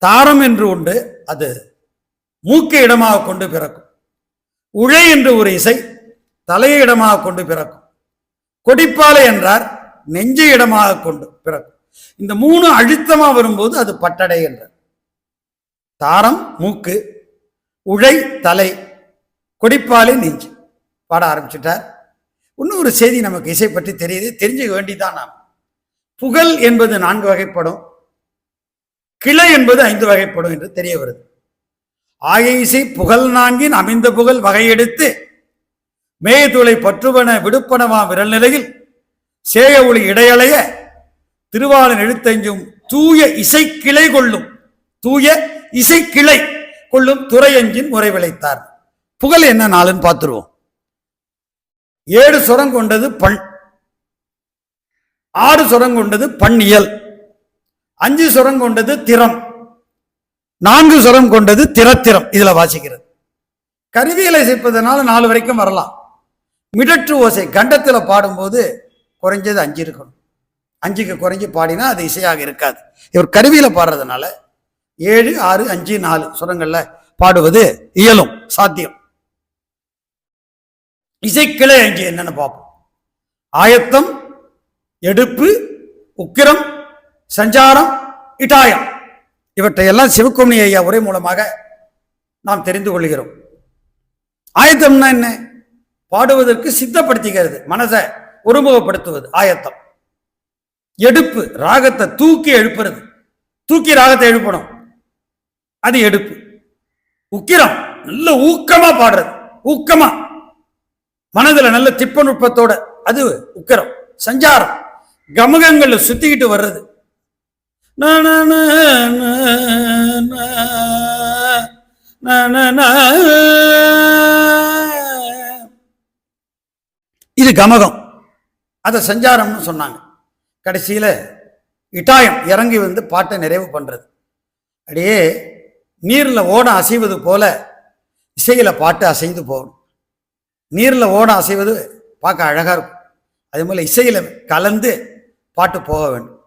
தாரம் என்று உண்டு, அது மூக்கை இடமாக கொண்டு பிறக்கும். உழை என்று ஒரு இசை தலையை இடமாக கொண்டு பிறக்கும். கொடிப்பாலை என்றார் நெஞ்சை இடமாக கொண்டு பிறக்கும். இந்த மூணு அழுத்தமா வரும்போது அது பட்டடை என்றார். தாரம் மூக்கு, உழை தலை, கொடிப்பாலை நெஞ்சு. பாட ஆரம்பிச்சுட்டார். இன்னும் ஒரு செய்தி நமக்கு இசை பற்றி தெரியுது, தெரிஞ்சுக்க வேண்டிதான். நாம் புகழ் என்பது 4 வகைப்படும், கிளை என்பது 5 வகைப்படும் என்று தெரிய வருது. ஆய இசை புகழ் 4 அமைந்த புகழ் வகையெடுத்து மேயதுளை பற்றுவன விடுப்பனவா விரல் நிலையில் சேய ஒளி இடையலைய திருவாளன் எழுத்தஞ்சும் தூய இசை கிளை கொள்ளும், தூய இசை கிளை கொள்ளும் துறையஞ்சின் முறை விளைத்தார். புகழ் என்ன நாளுன்னு பார்த்துருவோம். 7 சுரம் கொண்டது பண், 6 சுரம் கொண்டது பண்ணியல், 5 சுரம் கொண்டது திறம், 4 சுரம் கொண்டது திறத்திறம். இதுல வாசிக்கிறது. கருவியலை சேர்ப்பதனால 4 வரைக்கும் வரலாம். மிடற்று ஓசை கண்டத்தில் பாடும்போது குறைஞ்சது 5 இருக்கணும். 5க்கு குறைஞ்சி பாடினா அது இசையாக இருக்காது. இவர் கருவியில பாடுறதுனால 7, 6, 5, 4 சுரங்கள்ல பாடுவது இயலும், சாத்தியம். இசைக்கிளை 5 என்னன்னு பார்ப்போம். ஆயத்தம், எடுப்பு, உக்கிரம், சஞ்சாரம், இட்டாயம். இவற்றையெல்லாம் சிவக்குமணி ஐயா உரை மூலமாக நாம் தெரிந்து கொள்கிறோம். ஆயத்தம்னா என்ன? பாடுவதற்கு சித்தப்படுத்திக்கிறது, மனதை ஒருமுகப்படுத்துவது ஆயத்தம். எடுப்பு ராகத்தை தூக்கி எழுப்புறது, தூக்கி ராகத்தை எழுப்பணும், அது எடுப்பு. உக்கிரம் நல்ல ஊக்கமா பாடுறது, ஊக்கமா மனதுல நல்ல திப்பநுட்பத்தோட, அது உக்கிரம். சஞ்சாரம் கமகங்கள்ல சுத்திக்கிட்டு வர்றது. இது கமகம், அத சஞ்சாரம்னு சொன்னாங்க. கடைசியில இட்டாயம் இறங்கி வந்து பாட்டை நிறைவு பண்றது. அப்படியே நீர்ல ஓடம் அசைவது போல இசையில பாட்டு அசைந்து போகணும். நீர்ல ஓடம் அசைவது பார்க்க அழகா இருக்கும், அதே போல இசையில கலந்து பாட்டு போக வேண்டும்.